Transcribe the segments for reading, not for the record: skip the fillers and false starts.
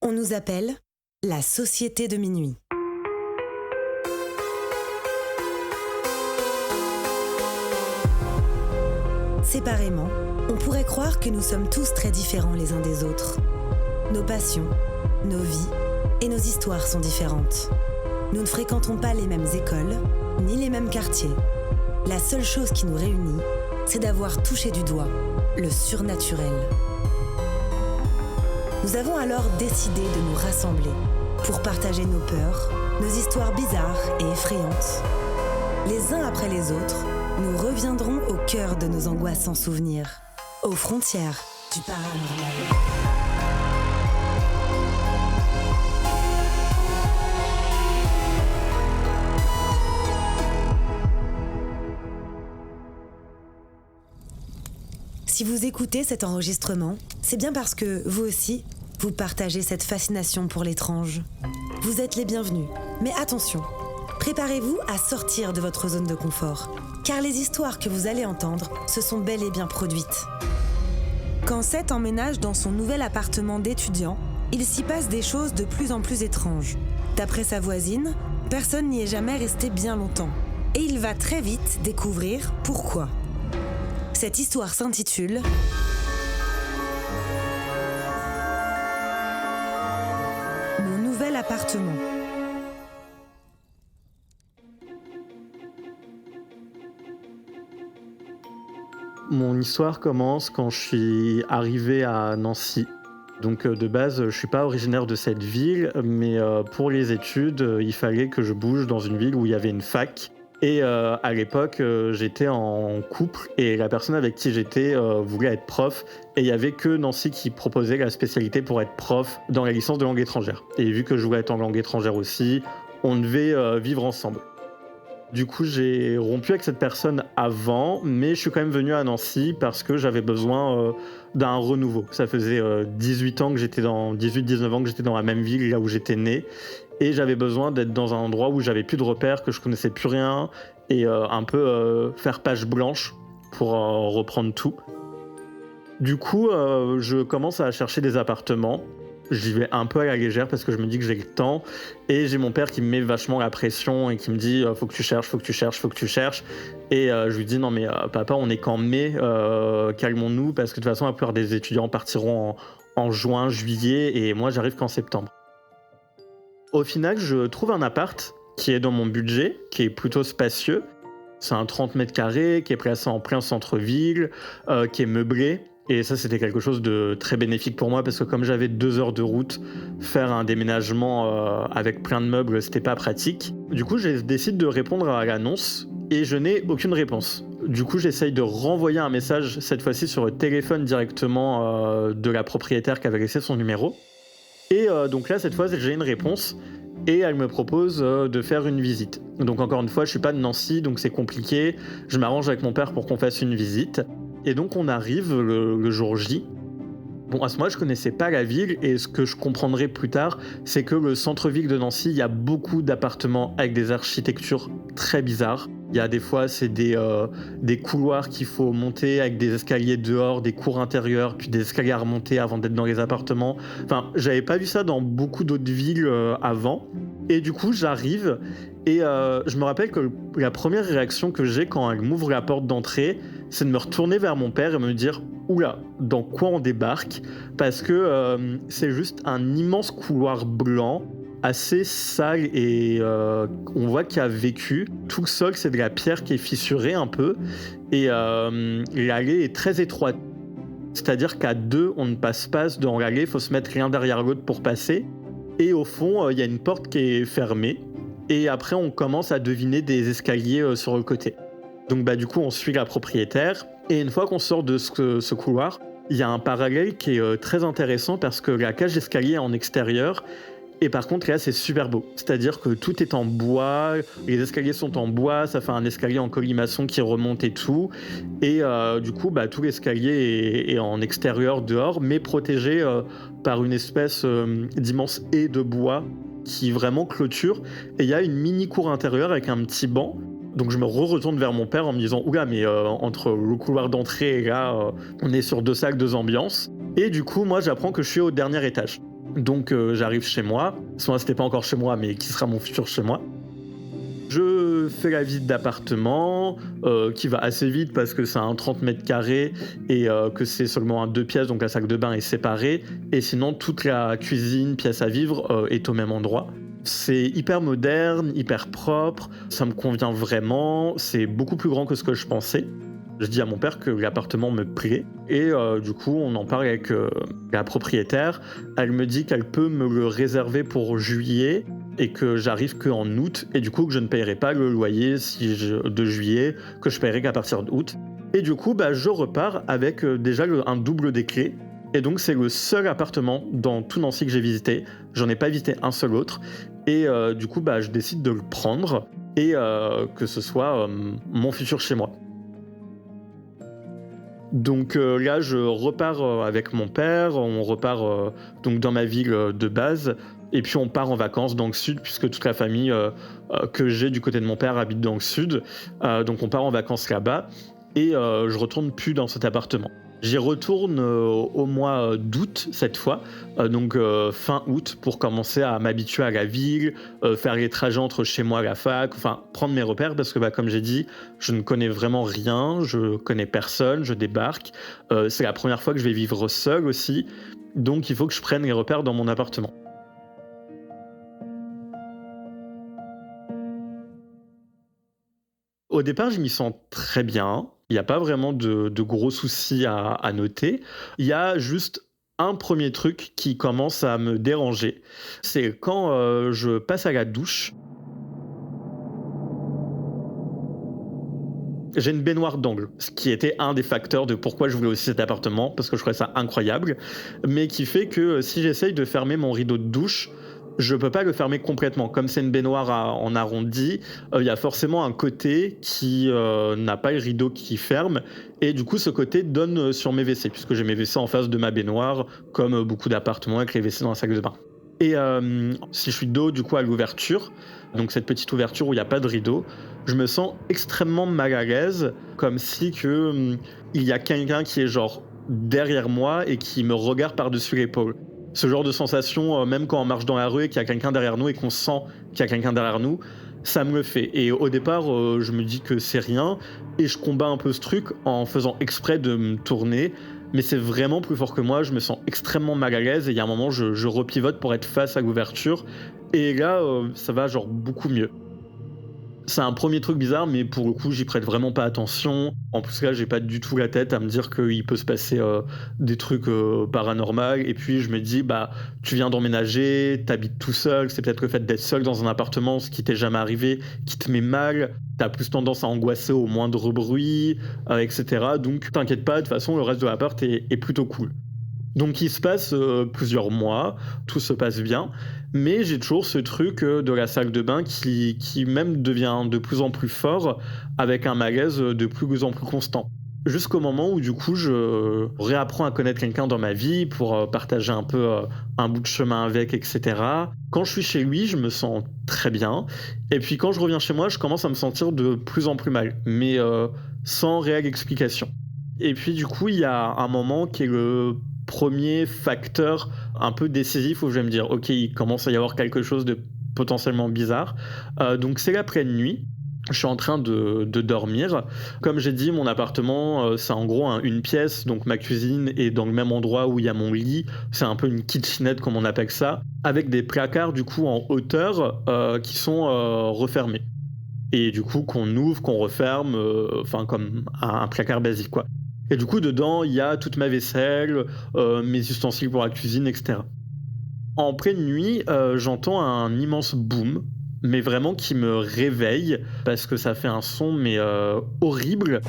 On nous appelle la Société de minuit. Séparément, on pourrait croire que nous sommes tous très différents les uns des autres. Nos passions, nos vies et nos histoires sont différentes. Nous ne fréquentons pas les mêmes écoles, ni les mêmes quartiers. La seule chose qui nous réunit, c'est d'avoir touché du doigt le surnaturel. Nous avons alors décidé de nous rassembler pour partager nos peurs, nos histoires bizarres et effrayantes. Les uns après les autres, nous reviendrons au cœur de nos angoissants souvenirs, aux frontières du paranormal. Si vous écoutez cet enregistrement, c'est bien parce que, vous aussi, vous partagez cette fascination pour l'étrange. Vous êtes les bienvenus, mais attention, préparez-vous à sortir de votre zone de confort, car les histoires que vous allez entendre se sont bel et bien produites. Quand Seth emménage dans son nouvel appartement d'étudiant, il s'y passe des choses de plus en plus étranges. D'après sa voisine, personne n'y est jamais resté bien longtemps. Et il va très vite découvrir pourquoi. Cette histoire s'intitule « Mon nouvel appartement ». Mon histoire commence quand je suis arrivé à Nancy. Donc de base, je suis pas originaire de cette ville, mais pour les études, il fallait que je bouge dans une ville où il y avait une fac. Et à l'époque, j'étais en couple et la personne avec qui j'étais voulait être prof. Et il y avait que Nancy qui proposait la spécialité pour être prof dans la licence de langue étrangère. Et vu que je voulais être en langue étrangère aussi, on devait vivre ensemble. Du coup, j'ai rompu avec cette personne avant, mais je suis quand même venu à Nancy parce que j'avais besoin d'un renouveau. Ça faisait 18 ans que j'étais 18-19 ans que j'étais dans la même ville, là où j'étais né. Et j'avais besoin d'être dans un endroit où j'avais plus de repères, que je connaissais plus rien, et un peu faire page blanche pour reprendre tout. Du coup, je commence à chercher des appartements. J'y vais un peu à la légère parce que je me dis que j'ai le temps. Et j'ai mon père qui me met vachement la pression et qui me dit faut que tu cherches, faut que tu cherches, faut que tu cherches. Et je lui dis non mais papa, on est qu'en mai, calmons-nous parce que de toute façon la plupart des étudiants partiront en juin, juillet et moi j'arrive qu'en septembre. Au final, je trouve un appart qui est dans mon budget, qui est plutôt spacieux. C'est un 30 mètres carrés, qui est placé en plein centre-ville, qui est meublé. Et ça, c'était quelque chose de très bénéfique pour moi parce que comme j'avais 2 heures de route, faire un déménagement avec plein de meubles, c'était pas pratique. Du coup, je décide de répondre à l'annonce et je n'ai aucune réponse. Du coup, j'essaye de renvoyer un message, cette fois-ci sur le téléphone directement de la propriétaire qui avait laissé son numéro. Et donc là, cette fois, j'ai une réponse et elle me propose de faire une visite. Donc encore une fois, je suis pas de Nancy, donc c'est compliqué. Je m'arrange avec mon père pour qu'on fasse une visite. Et donc on arrive le jour J. Bon, à ce moment-là, je connaissais pas la ville et ce que je comprendrai plus tard, c'est que le centre-ville de Nancy, il y a beaucoup d'appartements avec des architectures très bizarres. Il y a des fois, c'est des couloirs qu'il faut monter avec des escaliers dehors, des cours intérieurs, puis des escaliers à remonter avant d'être dans les appartements. Enfin, j'avais pas vu ça dans beaucoup d'autres villes avant. Et du coup, j'arrive et je me rappelle que la première réaction que j'ai quand elle m'ouvre la porte d'entrée, c'est de me retourner vers mon père et me dire « Oula, dans quoi on débarque ?» Parce que c'est juste un immense couloir blanc, assez sale et on voit qu'il a vécu. Tout le sol, c'est de la pierre qui est fissurée un peu et l'allée est très étroite. C'est-à-dire qu'à deux, on ne passe pas dans l'allée, il faut se mettre l'un derrière l'autre pour passer. Et au fond, il y a une porte qui est fermée. Et après, on commence à deviner des escaliers sur le côté. Donc du coup, on suit la propriétaire. Et une fois qu'on sort de ce couloir, il y a un parallèle qui est très intéressant parce que la cage d'escalier est en extérieur. Et par contre, là, c'est super beau. C'est-à-dire que tout est en bois, les escaliers sont en bois, ça fait un escalier en colimaçon qui remonte et tout. Et du coup, tout l'escalier est en extérieur, dehors, mais protégé par une espèce d'immense haie de bois qui vraiment clôture. Et il y a une mini cour intérieure avec un petit banc. Donc je me retourne vers mon père en me disant « Oula, mais entre le couloir d'entrée et là, on est sur 2 salles, 2 ambiances. » Et du coup, moi, j'apprends que je suis au dernier étage. Donc j'arrive chez moi, soit c'était pas encore chez moi, mais qui sera mon futur chez moi. Je fais la visite d'appartement, qui va assez vite parce que c'est un 30 mètres carrés et que c'est seulement un 2 pièces, donc la salle de bain est séparée. Et sinon, toute la cuisine, pièce à vivre, est au même endroit. C'est hyper moderne, hyper propre, ça me convient vraiment, c'est beaucoup plus grand que ce que je pensais. Je dis à mon père que l'appartement me plaît et du coup on en parle avec la propriétaire. Elle me dit qu'elle peut me le réserver pour juillet et que j'arrive qu'en août et du coup que je ne paierai pas le loyer de juillet, que je paierai qu'à partir d'août. Et du coup je repars avec déjà un double des clés. Et donc c'est le seul appartement dans tout Nancy que j'ai visité. J'en ai pas visité un seul autre. Et du coup je décide de le prendre et que ce soit mon futur chez moi. Donc là, je repars avec mon père, on repart donc dans ma ville de base, et puis on part en vacances dans le sud, puisque toute la famille que j'ai du côté de mon père habite dans le sud. Donc on part en vacances là-bas, et je retourne plus dans cet appartement. J'y retourne au mois d'août cette fois, donc fin août, pour commencer à m'habituer à la ville, faire les trajets entre chez moi et la fac, enfin prendre mes repères parce que comme j'ai dit, je ne connais vraiment rien, je connais personne, je débarque. C'est la première fois que je vais vivre seul aussi, donc il faut que je prenne les repères dans mon appartement. Au départ, je m'y sens très bien. Il n'y a pas vraiment de gros soucis à noter. Il y a juste un premier truc qui commence à me déranger. C'est quand je passe à la douche. J'ai une baignoire d'angle, ce qui était un des facteurs de pourquoi je voulais aussi cet appartement, parce que je trouvais ça incroyable, mais qui fait que si j'essaye de fermer mon rideau de douche, je peux pas le fermer complètement. Comme c'est une baignoire en arrondi, il y a forcément un côté qui n'a pas le rideau qui ferme, et du coup ce côté donne sur mes WC, puisque j'ai mes WC en face de ma baignoire, comme beaucoup d'appartements avec les WC dans la salle de bain. Et si je suis dos du coup à l'ouverture, donc cette petite ouverture où il n'y a pas de rideau, je me sens extrêmement mal à l'aise, comme si il y a quelqu'un qui est genre derrière moi et qui me regarde par-dessus l'épaule. Ce genre de sensation, même quand on marche dans la rue et qu'il y a quelqu'un derrière nous et qu'on sent qu'il y a quelqu'un derrière nous, ça me le fait. Et au départ, je me dis que c'est rien et je combats un peu ce truc en faisant exprès de me tourner. Mais c'est vraiment plus fort que moi, je me sens extrêmement mal à l'aise et il y a un moment, je repivote pour être face à l'ouverture. Et là, ça va genre beaucoup mieux. C'est un premier truc bizarre, mais pour le coup, j'y prête vraiment pas attention. En plus, là, j'ai pas du tout la tête à me dire qu'il peut se passer des trucs paranormaux. Et puis, je me dis, tu viens d'emménager, t'habites tout seul. C'est peut-être le fait d'être seul dans un appartement, ce qui t'est jamais arrivé, qui te met mal. T'as plus tendance à angoisser au moindre bruit, etc. Donc, t'inquiète pas, de toute façon, le reste de l'appart est plutôt cool. Donc il se passe plusieurs mois, tout se passe bien, mais j'ai toujours ce truc de la salle de bain qui même devient de plus en plus fort, avec un malaise de plus en plus constant. Jusqu'au moment où du coup je réapprends à connaître quelqu'un dans ma vie pour partager un peu un bout de chemin avec, etc. Quand je suis chez lui, je me sens très bien, et puis quand je reviens chez moi, je commence à me sentir de plus en plus mal, mais sans réelle explication. Et puis du coup, il y a un moment qui est le premier facteur un peu décisif où je vais me dire ok, il commence à y avoir quelque chose de potentiellement bizarre. Donc c'est l'après-nuit. Je suis en train de dormir. Comme j'ai dit, mon appartement, c'est en gros une pièce, donc ma cuisine est dans le même endroit où il y a mon lit. C'est un peu une kitchenette, comme on appelle ça, avec des placards du coup en hauteur qui sont refermés. Et du coup, qu'on ouvre, qu'on referme, comme un placard basique, quoi. Et du coup, dedans, il y a toute ma vaisselle, mes ustensiles pour la cuisine, etc. En pleine nuit, j'entends un immense boom, mais vraiment qui me réveille, parce que ça fait un son, mais horrible.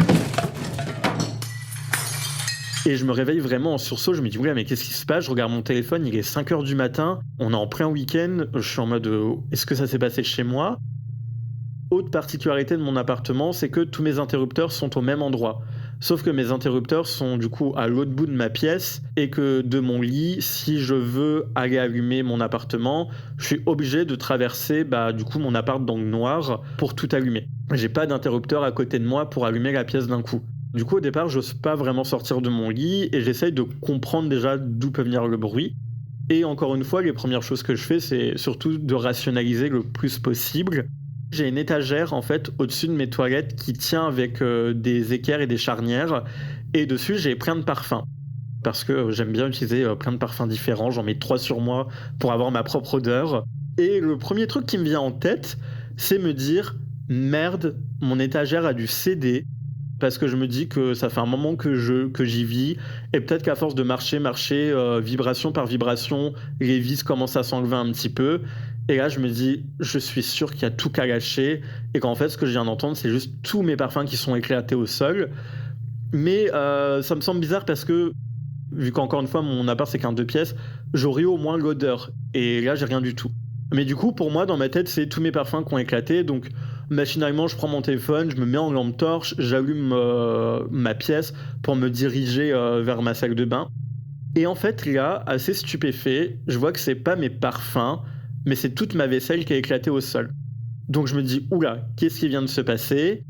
Et je me réveille vraiment en sursaut, je me dis, mais qu'est-ce qui se passe? Je regarde mon téléphone, il est 5h du matin, on est en plein week-end, je suis en mode, est-ce que ça s'est passé chez moi? Autre particularité de mon appartement, c'est que tous mes interrupteurs sont au même endroit. Sauf que mes interrupteurs sont du coup à l'autre bout de ma pièce et que de mon lit, si je veux aller allumer mon appartement, je suis obligé de traverser du coup mon appart dans le noir pour tout allumer. J'ai pas d'interrupteur à côté de moi pour allumer la pièce d'un coup. Du coup, au départ, j'ose pas vraiment sortir de mon lit et j'essaye de comprendre déjà d'où peut venir le bruit. Et encore une fois, les premières choses que je fais, c'est surtout de rationaliser le plus possible. J'ai une étagère en fait au-dessus de mes toilettes qui tient avec des équerres et des charnières. Et dessus, j'ai plein de parfums. Parce que j'aime bien utiliser plein de parfums différents. J'en mets 3 sur moi pour avoir ma propre odeur. Et le premier truc qui me vient en tête, c'est me dire merde, mon étagère a dû céder. Parce que je me dis que ça fait un moment que j'y vis, et peut-être qu'à force de marcher, vibration par vibration, les vis commencent à s'enlever un petit peu. Et là, je me dis, je suis sûr qu'il y a tout qu'à lâcher, et qu'en fait, ce que je viens d'entendre, c'est juste tous mes parfums qui sont éclatés au sol. Mais ça me semble bizarre parce que, vu qu'encore une fois, mon appart, c'est qu'un 2 pièces, j'aurais au moins l'odeur. Et là, j'ai rien du tout. Mais du coup, pour moi, dans ma tête, c'est tous mes parfums qui ont éclaté. Donc, machinalement, je prends mon téléphone, je me mets en lampe torche, j'allume ma pièce pour me diriger vers ma salle de bain. Et en fait, là, assez stupéfait, je vois que c'est pas mes parfums, mais c'est toute ma vaisselle qui a éclaté au sol. Donc, je me dis, oula, qu'est-ce qui vient de se passer ?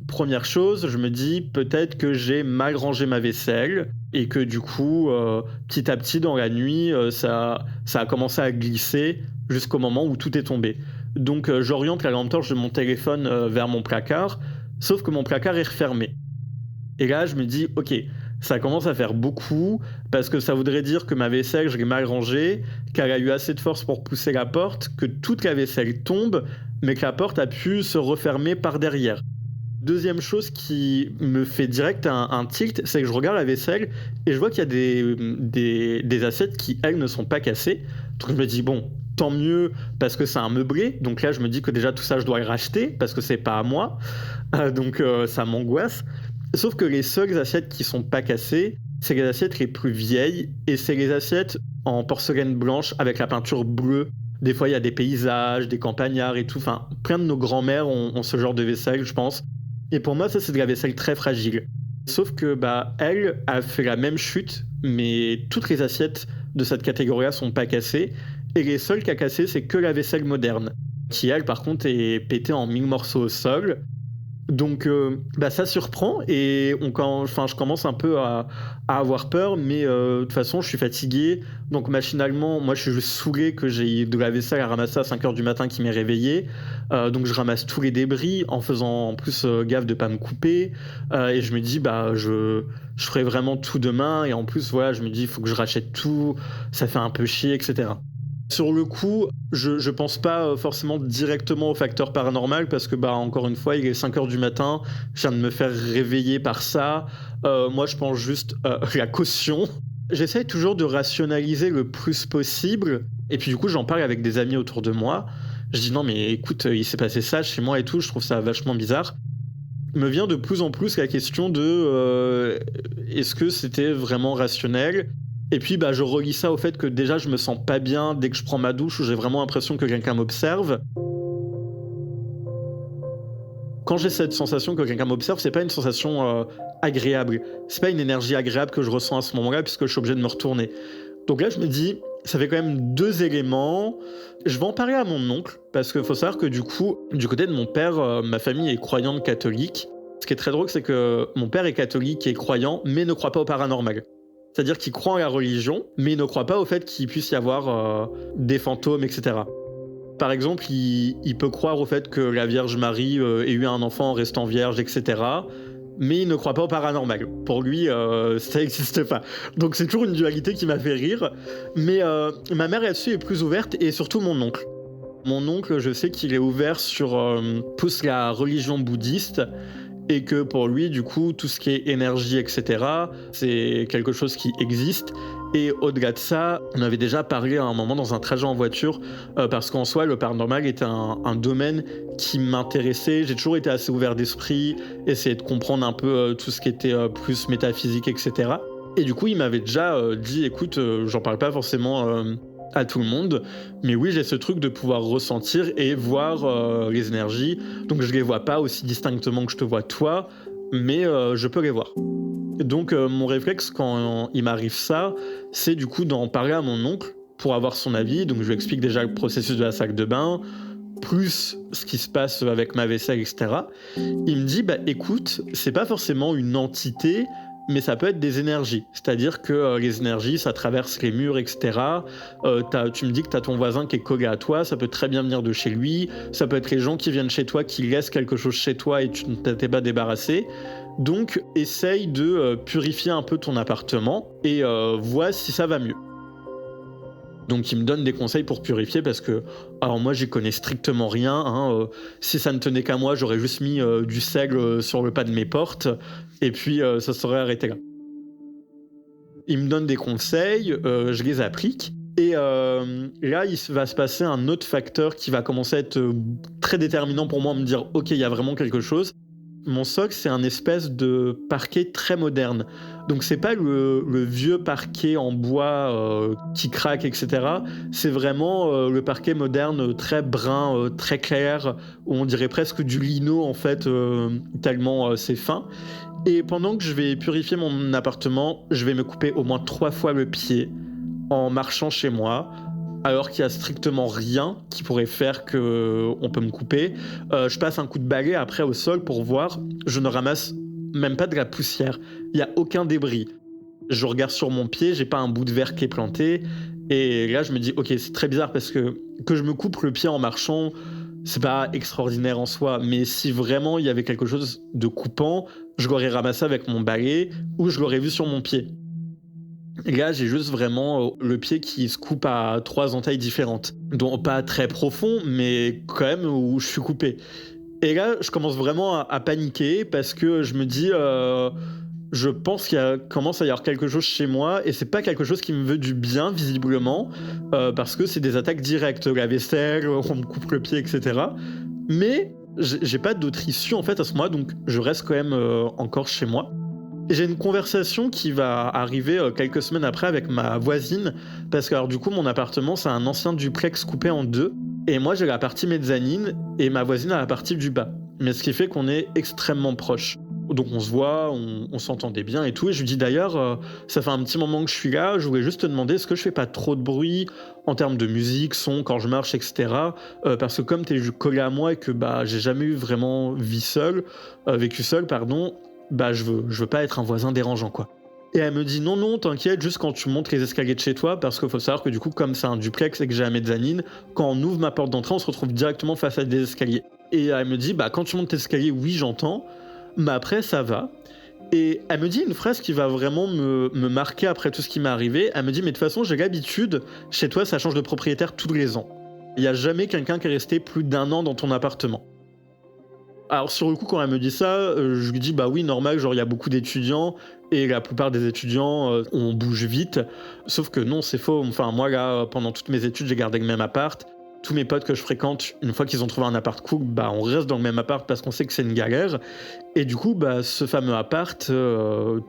Première chose, je me dis peut-être que j'ai mal rangé ma vaisselle et que du coup, petit à petit dans la nuit, ça a commencé à glisser jusqu'au moment où tout est tombé. Donc j'oriente la lampe torche de mon téléphone vers mon placard, sauf que mon placard est refermé. Et là, je me dis, ok, ça commence à faire beaucoup, parce que ça voudrait dire que ma vaisselle, je l'ai mal rangée, qu'elle a eu assez de force pour pousser la porte, que toute la vaisselle tombe, mais que la porte a pu se refermer par derrière. Deuxième chose qui me fait direct un tilt, c'est que je regarde la vaisselle et je vois qu'il y a des assiettes qui, elles, ne sont pas cassées. Donc je me dis, bon, tant mieux parce que c'est un meublé. Donc là, je me dis que déjà tout ça, je dois le racheter parce que c'est pas à moi. Donc ça m'angoisse. Sauf que les seules assiettes qui sont pas cassées, c'est les assiettes les plus vieilles et c'est les assiettes en porcelaine blanche avec la peinture bleue. Des fois, il y a des paysages, des campagnards et tout. Enfin, plein de nos grands-mères ont ce genre de vaisselle, je pense. Et pour moi, ça, c'est de la vaisselle très fragile. Sauf que, elle a fait la même chute, mais toutes les assiettes de cette catégorie-là sont pas cassées. Et les seules qui a cassé, c'est que la vaisselle moderne, qui, elle, par contre, est pétée en 1000 morceaux au sol. Donc, ça surprend et je commence un peu à avoir peur, mais de toute façon, je suis fatigué. Donc, machinalement, moi, je suis juste saoulé que j'ai de la vaisselle à ramasser à 5h du matin qui m'est réveillé. Donc, je ramasse tous les débris en faisant en plus gaffe de pas me couper. Et je me dis, je ferai vraiment tout demain. Et en plus, voilà, je me dis, il faut que je rachète tout. Ça fait un peu chier, etc. Sur le coup, je pense pas forcément directement au facteur paranormal parce que encore une fois, il est 5h du matin, je viens de me faire réveiller par ça. Moi, je pense juste la caution. J'essaye toujours de rationaliser le plus possible et puis du coup, j'en parle avec des amis autour de moi. Je dis non mais écoute, il s'est passé ça chez moi et tout, je trouve ça vachement bizarre. Me vient de plus en plus la question de est-ce que c'était vraiment rationnel ? Et puis je relie ça au fait que déjà je me sens pas bien dès que je prends ma douche, où j'ai vraiment l'impression que quelqu'un m'observe. Quand j'ai cette sensation que quelqu'un m'observe, c'est pas une sensation agréable. C'est pas une énergie agréable que je ressens à ce moment-là puisque je suis obligé de me retourner. Donc là je me dis, ça fait quand même 2 éléments. Je vais en parler à mon oncle parce qu'il faut savoir que du coup, du côté de mon père, ma famille est croyante catholique. Ce qui est très drôle, c'est que mon père est catholique et croyant, mais ne croit pas au paranormal. C'est-à-dire qu'il croit en la religion, mais il ne croit pas au fait qu'il puisse y avoir des fantômes, etc. Par exemple, il peut croire au fait que la Vierge Marie ait eu un enfant en restant vierge, etc. Mais il ne croit pas au paranormal. Pour lui, ça n'existe pas. Donc c'est toujours une dualité qui m'a fait rire. Mais ma mère là-dessus est plus ouverte, et surtout mon oncle. Mon oncle, je sais qu'il est ouvert sur plus la religion bouddhiste, et que pour lui, du coup, tout ce qui est énergie, etc., c'est quelque chose qui existe. Et au-delà de ça, on avait déjà parlé à un moment dans un trajet en voiture, parce qu'en soi, le paranormal était un domaine qui m'intéressait. J'ai toujours été assez ouvert d'esprit, essayer de comprendre un peu tout ce qui était plus métaphysique, etc. Et du coup, il m'avait déjà dit, écoute, j'en parle pas forcément à tout le monde, mais oui, j'ai ce truc de pouvoir ressentir et voir les énergies. Donc je les vois pas aussi distinctement que je te vois toi, mais je peux les voir. Donc mon réflexe quand il m'arrive ça, c'est du coup d'en parler à mon oncle pour avoir son avis. Donc je lui explique déjà le processus de la salle de bain, plus ce qui se passe avec ma vaisselle, etc. Il me dit, écoute, c'est pas forcément une entité, mais ça peut être des énergies. C'est-à-dire que les énergies, ça traverse les murs, etc. Tu me dis que tu as ton voisin qui est collé à toi, ça peut très bien venir de chez lui. Ça peut être les gens qui viennent chez toi, qui laissent quelque chose chez toi et tu ne t'es pas débarrassé. Donc, essaye de purifier un peu ton appartement et vois si ça va mieux. Donc il me donne des conseils pour purifier parce que, alors moi j'y connais strictement rien, hein, si ça ne tenait qu'à moi j'aurais juste mis du sel sur le pas de mes portes et puis ça serait arrêté là. Il me donne des conseils, je les applique et là il va se passer un autre facteur qui va commencer à être très déterminant pour moi, me dire ok il y a vraiment quelque chose. Mon socle, c'est un espèce de parquet très moderne. Donc c'est pas le vieux parquet en bois qui craque, etc. C'est vraiment le parquet moderne très brun, très clair, où on dirait presque du lino en fait, tellement c'est fin. Et pendant que je vais purifier mon appartement, je vais me couper au moins 3 fois le pied en marchant chez moi, alors qu'il y a strictement rien qui pourrait faire que on peut me couper. Je passe un coup de balai après au sol pour voir. Je ne ramasse même pas de la poussière. Il y a aucun débris. Je regarde sur mon pied, j'ai pas un bout de verre qui est planté. Et là, je me dis, ok, c'est très bizarre parce que je me coupe le pied en marchant, c'est pas extraordinaire en soi. Mais si vraiment il y avait quelque chose de coupant, je l'aurais ramassé avec mon balai ou je l'aurais vu sur mon pied. Et là, j'ai juste vraiment le pied qui se coupe à 3 entailles différentes. Donc pas très profond, mais quand même où je suis coupé. Et là, je commence vraiment à paniquer parce que je me dis, je pense commence à y avoir quelque chose chez moi et c'est pas quelque chose qui me veut du bien, visiblement, parce que c'est des attaques directes. La vaisselle, on me coupe le pied, etc. Mais j'ai pas d'autre issue en fait à ce moment-là, donc je reste quand même encore chez moi. Et j'ai une conversation qui va arriver quelques semaines après avec ma voisine, parce que alors, du coup mon appartement c'est un ancien duplex coupé en deux, et moi j'ai la partie mezzanine et ma voisine a la partie du bas. Mais ce qui fait qu'on est extrêmement proches. Donc on se voit, on s'entendait bien et tout, et je lui dis d'ailleurs, ça fait un petit moment que je suis là, je voulais juste te demander est-ce que je fais pas trop de bruit en termes de musique, son, quand je marche, etc. Parce que comme t'es collé à moi et que j'ai jamais eu vraiment vécu seul, je veux pas être un voisin dérangeant, quoi. Et elle me dit non, t'inquiète, juste quand tu montes les escaliers de chez toi, parce qu'il faut savoir que du coup, comme c'est un duplex et que j'ai la mezzanine, quand on ouvre ma porte d'entrée, on se retrouve directement face à des escaliers. Et elle me dit, quand tu montes tes escaliers, oui, j'entends, mais après, ça va. Et elle me dit une phrase qui va vraiment me marquer après tout ce qui m'est arrivé. Elle me dit, mais de toute façon, j'ai l'habitude, chez toi, ça change de propriétaire tous les ans. Il n'y a jamais quelqu'un qui est resté plus d'1 an dans ton appartement. Alors sur le coup quand elle me dit ça, je lui dis oui normal, genre il y a beaucoup d'étudiants et la plupart des étudiants on bouge vite, sauf que non c'est faux, enfin moi là pendant toutes mes études j'ai gardé le même appart, tous mes potes que je fréquente une fois qu'ils ont trouvé un appart cool, on reste dans le même appart parce qu'on sait que c'est une galère et du coup ce fameux appart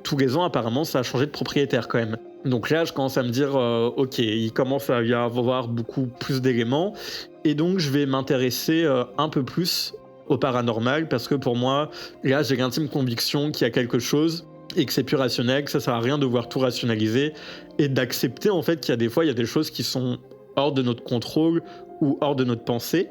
tous les ans apparemment ça a changé de propriétaire quand même. Donc là je commence à me dire ok il commence à y avoir beaucoup plus d'éléments et donc je vais m'intéresser un peu plus au paranormal parce que pour moi, là, j'ai l'intime conviction qu'il y a quelque chose et que c'est plus rationnel, que ça sert à rien de voir tout rationaliser et d'accepter en fait qu'il y a des fois, il y a des choses qui sont hors de notre contrôle ou hors de notre pensée.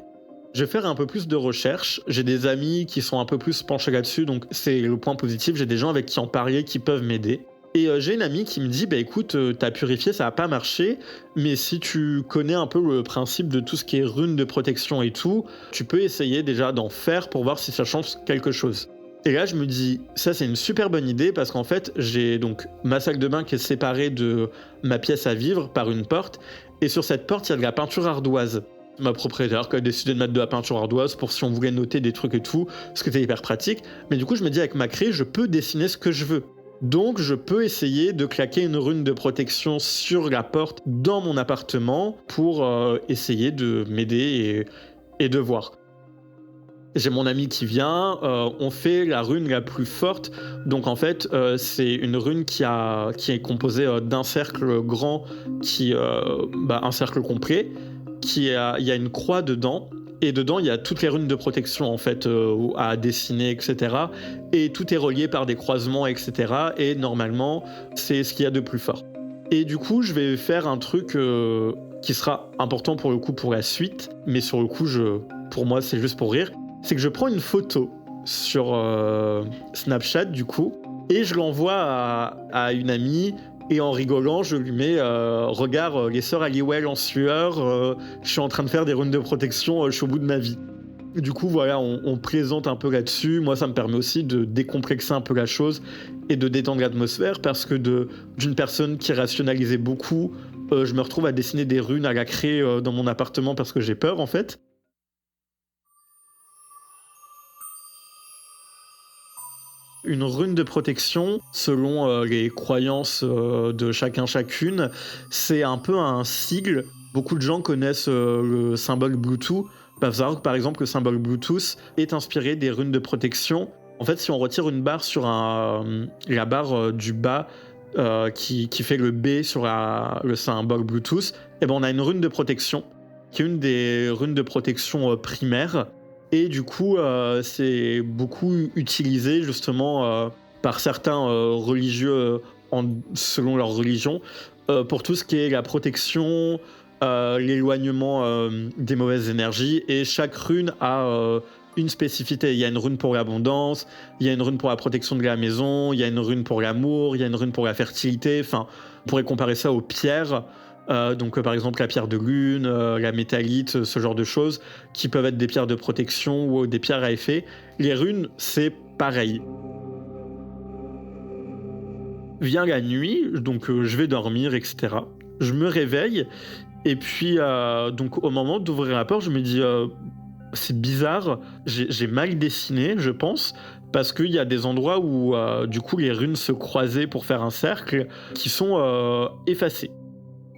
Je vais faire un peu plus de recherche. J'ai des amis qui sont un peu plus penchés là-dessus, donc c'est le point positif. J'ai des gens avec qui en parler qui peuvent m'aider. Et j'ai une amie qui me dit, écoute, t'as purifié, ça n'a pas marché, mais si tu connais un peu le principe de tout ce qui est runes de protection et tout, tu peux essayer déjà d'en faire pour voir si ça change quelque chose. Et là, je me dis, ça c'est une super bonne idée parce qu'en fait, j'ai donc ma salle de bain qui est séparée de ma pièce à vivre par une porte, et sur cette porte, il y a de la peinture ardoise. Ma propriétaire qui a décidé de mettre de la peinture ardoise pour si on voulait noter des trucs et tout, ce qui était hyper pratique. Mais du coup, je me dis, avec ma craie, je peux dessiner ce que je veux. Donc, je peux essayer de claquer une rune de protection sur la porte dans mon appartement pour essayer de m'aider et de voir. J'ai mon ami qui vient, on fait la rune la plus forte. Donc, en fait, c'est une rune qui est composée d'un cercle grand, un cercle complet, il y a une croix dedans. Et dedans, il y a toutes les runes de protection, en fait, à dessiner, etc. Et tout est relié par des croisements, etc. Et normalement, c'est ce qu'il y a de plus fort. Et du coup, je vais faire un truc qui sera important pour le coup pour la suite. Mais sur le coup, pour moi, c'est juste pour rire. C'est que je prends une photo sur Snapchat, du coup. Et je l'envoie à une amie. Et en rigolant, je lui mets regarde, les sœurs Halliwell en sueur, je suis en train de faire des runes de protection, je suis au bout de ma vie. Du coup, voilà, on présente un peu là-dessus. Moi, ça me permet aussi de décomplexer un peu la chose et de détendre l'atmosphère parce que d'une personne qui rationalisait beaucoup, je me retrouve à dessiner des runes à la craie dans mon appartement parce que j'ai peur, en fait. Une rune de protection, selon les croyances de chacun chacune, c'est un peu un sigle. Beaucoup de gens connaissent le symbole Bluetooth. Faut savoir que par exemple le symbole Bluetooth est inspiré des runes de protection. En fait, si on retire une barre sur la barre du bas qui fait le B sur le symbole Bluetooth, et ben on a une rune de protection qui est une des runes de protection primaires. Et du coup, c'est beaucoup utilisé justement par certains religieux selon leur religion pour tout ce qui est la protection, l'éloignement des mauvaises énergies. Et chaque rune a une spécificité. Il y a une rune pour l'abondance, il y a une rune pour la protection de la maison, il y a une rune pour l'amour, il y a une rune pour la fertilité. Enfin, on pourrait comparer ça aux pierres. Donc par exemple la pierre de lune, la métallite, ce genre de choses qui peuvent être des pierres de protection ou des pierres à effet. Les runes, c'est pareil. Vient la nuit, donc je vais dormir, etc. Je me réveille et puis donc au moment d'ouvrir la porte, je me dis c'est bizarre, j'ai mal dessiné, je pense, parce qu'il y a des endroits où du coup les runes se croisaient pour faire un cercle qui sont effacés.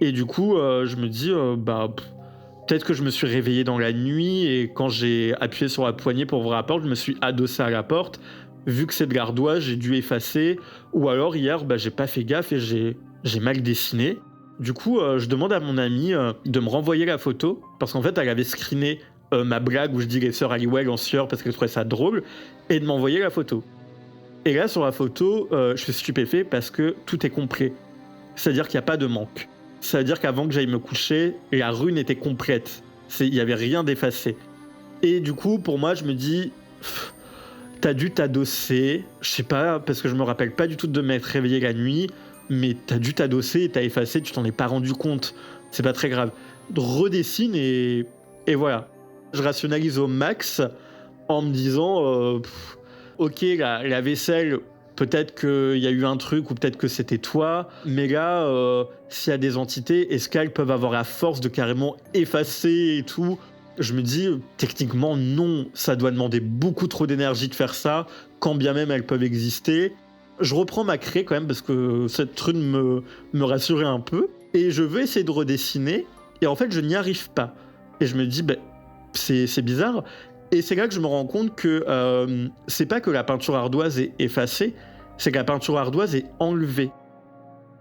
Et du coup, je me dis, peut-être que je me suis réveillé dans la nuit et quand j'ai appuyé sur la poignée pour ouvrir la porte, je me suis adossé à la porte. Vu que c'est de l'ardoise, j'ai dû effacer. Ou alors hier, j'ai pas fait gaffe et j'ai mal dessiné. Du coup, je demande à mon amie de me renvoyer la photo parce qu'en fait, elle avait screené ma blague où je dis les sœurs Halliwell en sueur parce qu'elle trouvait ça drôle et de m'envoyer la photo. Et là, sur la photo, je suis stupéfait parce que tout est complet. C'est-à-dire qu'il n'y a pas de manque. C'est-à-dire qu'avant que j'aille me coucher, la rune était complète. Il n'y avait rien d'effacé. Et du coup, pour moi, je me dis, t'as dû t'adosser, je sais pas, parce que je me rappelle pas du tout de m'être réveillé la nuit, mais t'as dû t'adosser et t'as effacé, tu t'en es pas rendu compte. C'est pas très grave. Redessine et voilà. Je rationalise au max en me disant, ok, la vaisselle, peut-être qu'il y a eu un truc ou peut-être que c'était toi, mais là, s'il y a des entités, est-ce qu'elles peuvent avoir la force de carrément effacer et tout ? Je me dis, techniquement, non, ça doit demander beaucoup trop d'énergie de faire ça, quand bien même elles peuvent exister. Je reprends ma craie quand même parce que cette rune me rassurait un peu, et je veux essayer de redessiner, et en fait, je n'y arrive pas. Et je me dis, c'est bizarre. Et c'est là que je me rends compte que c'est pas que la peinture ardoise est effacée, c'est que la peinture ardoise est enlevée.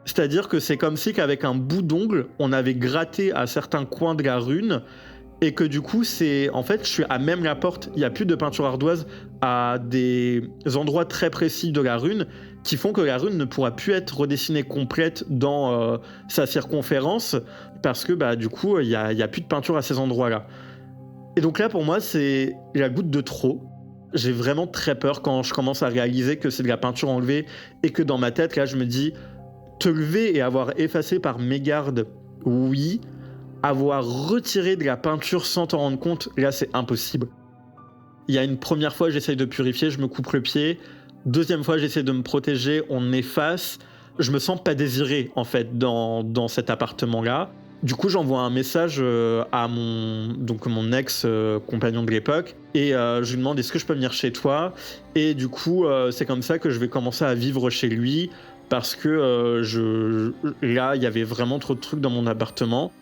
C'est-à-dire que c'est comme si qu'avec un bout d'ongle, on avait gratté à certains coins de la rune, et que du coup, en fait, je suis à même la porte, il n'y a plus de peinture ardoise à des endroits très précis de la rune, qui font que la rune ne pourra plus être redessinée complète dans sa circonférence, parce que du coup, il n'y a plus de peinture à ces endroits-là. Et donc là, pour moi, c'est la goutte de trop. J'ai vraiment très peur quand je commence à réaliser que c'est de la peinture enlevée et que dans ma tête, là, je me dis, te lever et avoir effacé par mégarde, oui. Avoir retiré de la peinture sans t'en rendre compte, là, c'est impossible. Il y a une première fois, j'essaye de purifier, je me coupe le pied. Deuxième fois, j'essaie de me protéger, on efface. Je me sens pas désiré, en fait, dans cet appartement-là. Du coup, j'envoie un message à mon ex-compagnon de l'époque et je lui demande est-ce que je peux venir chez toi. Et du coup, c'est comme ça que je vais commencer à vivre chez lui parce que là, il y avait vraiment trop de trucs dans mon appartement.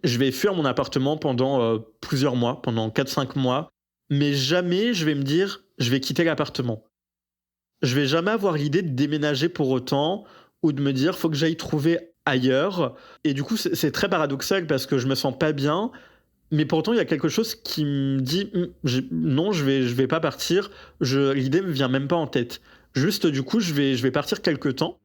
Je vais fuir mon appartement pendant plusieurs mois, pendant 4-5 mois, mais jamais je vais me dire je vais quitter l'appartement. Je vais jamais avoir l'idée de déménager pour autant ou de me dire faut que j'aille trouver ailleurs. Et du coup, c'est très paradoxal parce que je me sens pas bien, mais pourtant il y a quelque chose qui me dit non, je vais pas partir. L'idée me vient même pas en tête. Juste du coup, je vais partir quelque temps.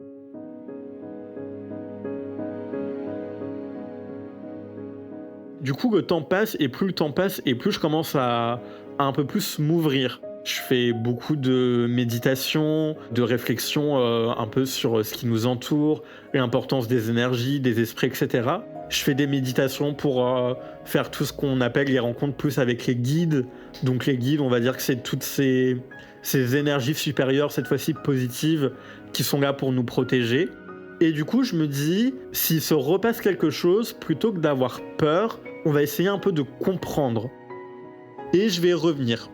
Du Du coup, le temps passe, et plus le temps passe, et plus je commence à un peu plus m'ouvrir. Je fais beaucoup de méditation, de réflexion un peu sur ce qui nous entoure, l'importance des énergies, des esprits, etc. Je fais des méditations pour faire tout ce qu'on appelle les rencontres plus avec les guides. Donc les guides, on va dire que c'est toutes ces énergies supérieures, cette fois-ci positives, qui sont là pour nous protéger. Et du coup, je me dis, s'il se repasse quelque chose, plutôt que d'avoir peur, on va essayer un peu de comprendre. Et je vais revenir.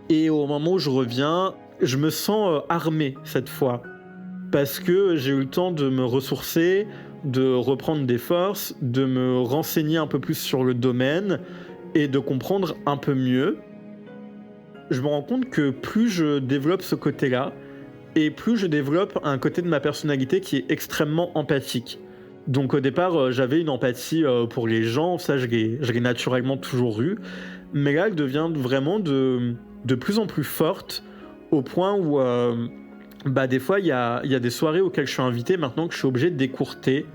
Et au moment où je reviens, je me sens armé cette fois. Parce que j'ai eu le temps de me ressourcer, de reprendre des forces, de me renseigner un peu plus sur le domaine et de comprendre un peu mieux. Je me rends compte que plus je développe ce côté-là, et plus je développe un côté de ma personnalité qui est extrêmement empathique. Donc au départ, j'avais une empathie pour les gens, ça je l'ai naturellement toujours eu, mais là elle devient vraiment de plus en plus forte, au point où des fois il y a des soirées auxquelles je suis invité maintenant que je suis obligé d'écourter,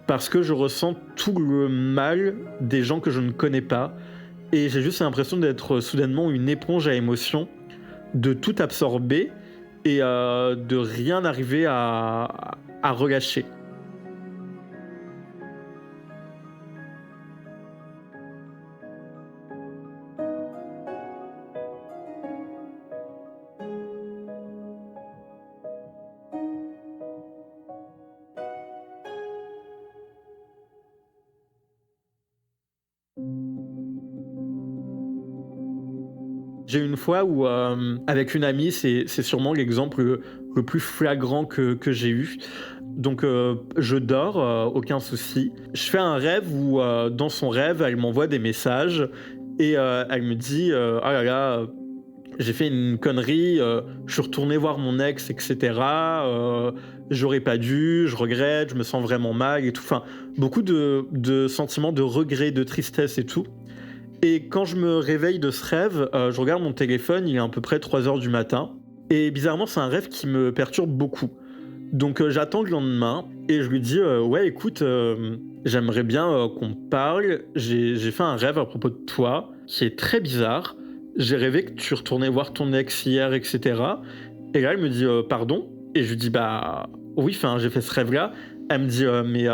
parce que je ressens tout le mal des gens que je ne connais pas, et j'ai juste l'impression d'être soudainement une éponge à émotions, de tout absorber, et de rien arriver à relâcher. J'ai eu une fois où, avec une amie, c'est sûrement l'exemple le plus flagrant que j'ai eu. Donc, je dors, aucun souci. Je fais un rêve où, dans son rêve, elle m'envoie des messages et elle me dit ah là là, j'ai fait une connerie, je suis retourné voir mon ex, etc. J'aurais pas dû, je regrette, je me sens vraiment mal et tout. Enfin, beaucoup de sentiments de regret, de tristesse et tout. Et quand je me réveille de ce rêve, je regarde mon téléphone, il est à peu près 3h du matin. Et bizarrement, c'est un rêve qui me perturbe beaucoup. Donc j'attends le lendemain et je lui dis ouais écoute, j'aimerais bien qu'on parle. J'ai fait un rêve à propos de toi qui est très bizarre. J'ai rêvé que tu retournais voir ton ex hier, etc. Et là elle me dit pardon. Et je lui dis bah oui, j'ai fait ce rêve-là. Elle me dit mais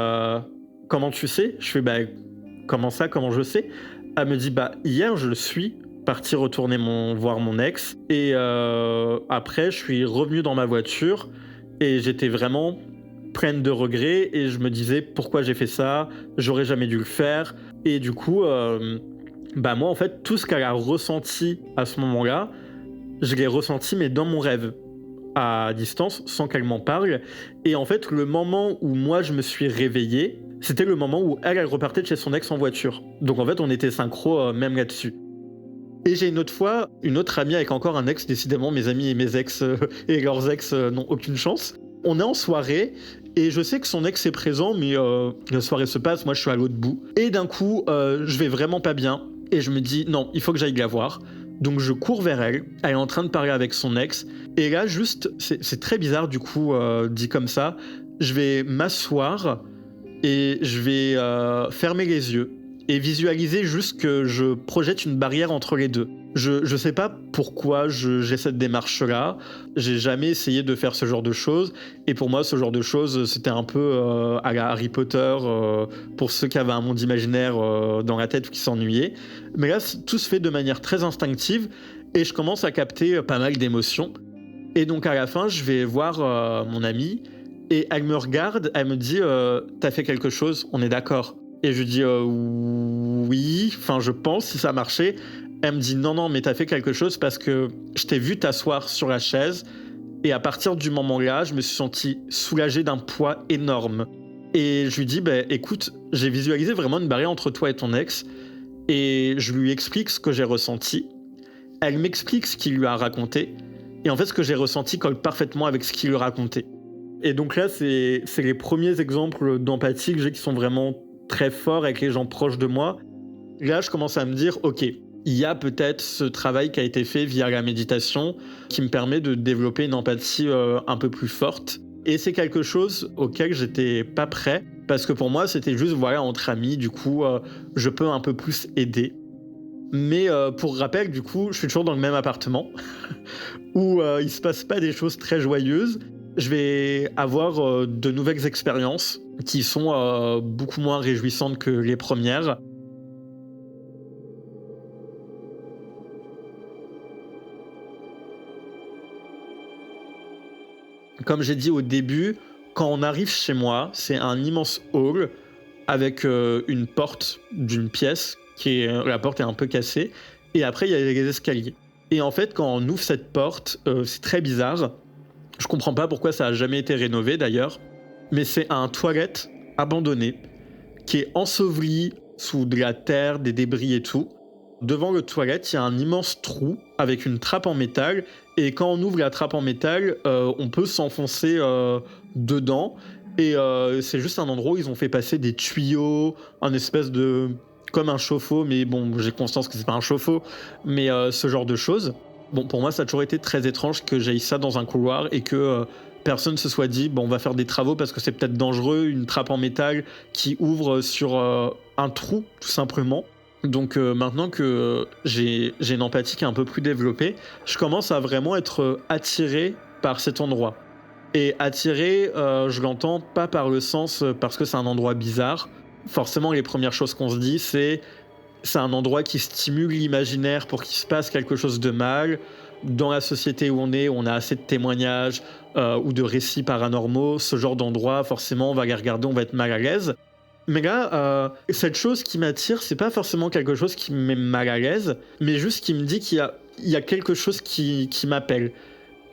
comment tu sais? Je fais bah comment ça, comment je sais? Elle me dit bah hier je suis parti retourner voir mon ex et après je suis revenu dans ma voiture et j'étais vraiment pleine de regrets et je me disais pourquoi j'ai fait ça, j'aurais jamais dû le faire. Et du coup moi en fait tout ce qu'elle a ressenti à ce moment-là, je l'ai ressenti mais dans mon rêve, à distance, sans qu'elle m'en parle. Et en fait le moment où moi je me suis réveillé, c'était le moment où elle repartait de chez son ex en voiture. Donc en fait, on était synchro même là-dessus. Et j'ai une autre fois, une autre amie avec encore un ex, décidément, mes amis et mes ex et leurs ex n'ont aucune chance. On est en soirée et je sais que son ex est présent, mais la soirée se passe, moi je suis à l'autre bout. Et d'un coup, je vais vraiment pas bien et je me dis non, il faut que j'aille la voir. Donc je cours vers elle, elle est en train de parler avec son ex. Et là, juste, c'est très bizarre du coup, dit comme ça, je vais m'asseoir et je vais fermer les yeux et visualiser juste que je projette une barrière entre les deux. Je sais pas pourquoi j'ai cette démarche-là, j'ai jamais essayé de faire ce genre de choses, et pour moi ce genre de choses c'était un peu à la Harry Potter, pour ceux qui avaient un monde imaginaire dans la tête ou qui s'ennuyaient. Mais là tout se fait de manière très instinctive, et je commence à capter pas mal d'émotions. Et donc à la fin je vais voir mon amie, et elle me regarde, elle me dit t'as fait quelque chose, on est d'accord? Et je lui dis oui, je pense, si ça marchait. Elle me dit non, mais t'as fait quelque chose parce que je t'ai vu t'asseoir sur la chaise, et à partir du moment-là, je me suis senti soulagé d'un poids énorme. Et je lui dis écoute, j'ai visualisé vraiment une barrière entre toi et ton ex, et je lui explique ce que j'ai ressenti. Elle m'explique ce qu'il lui a raconté, et en fait ce que j'ai ressenti colle parfaitement avec ce qu'il lui racontait. Et donc là, c'est les premiers exemples d'empathie que j'ai qui sont vraiment très forts avec les gens proches de moi. Là, je commence à me dire, ok, il y a peut-être ce travail qui a été fait via la méditation qui me permet de développer une empathie un peu plus forte. Et c'est quelque chose auquel j'étais pas prêt. Parce que pour moi, c'était juste, voilà, entre amis, du coup, je peux un peu plus aider. Mais pour rappel, du coup, je suis toujours dans le même appartement où il se passe pas des choses très joyeuses. Je vais avoir de nouvelles expériences qui sont beaucoup moins réjouissantes que les premières. Comme j'ai dit au début, quand on arrive chez moi, c'est un immense hall avec une porte d'une pièce la porte est un peu cassée et après il y a les escaliers. Et en fait, quand on ouvre cette porte, c'est très bizarre. Je comprends pas pourquoi ça a jamais été rénové d'ailleurs, mais c'est un toilette abandonné qui est enseveli sous de la terre, des débris et tout. Devant le toilette, il y a un immense trou avec une trappe en métal. Et quand on ouvre la trappe en métal, on peut s'enfoncer dedans. Et c'est juste un endroit où ils ont fait passer des tuyaux, un espèce de... comme un chauffe-eau, mais bon, j'ai conscience que c'est pas un chauffe-eau, mais ce genre de choses. Bon, pour moi, ça a toujours été très étrange que j'aille ça dans un couloir et que personne se soit dit, bon, on va faire des travaux parce que c'est peut-être dangereux, une trappe en métal qui ouvre sur un trou, tout simplement. Donc maintenant que j'ai une empathie qui est un peu plus développée, je commence à vraiment être attiré par cet endroit. Et attiré, je l'entends pas par le sens parce que c'est un endroit bizarre. Forcément, les premières choses qu'on se dit, c'est un endroit qui stimule l'imaginaire pour qu'il se passe quelque chose de mal. Dans la société où on a assez de témoignages ou de récits paranormaux. Ce genre d'endroit, forcément, on va les regarder, on va être mal à l'aise. Mais là, cette chose qui m'attire, c'est pas forcément quelque chose qui me met mal à l'aise, mais juste qui me dit il y a quelque chose qui m'appelle.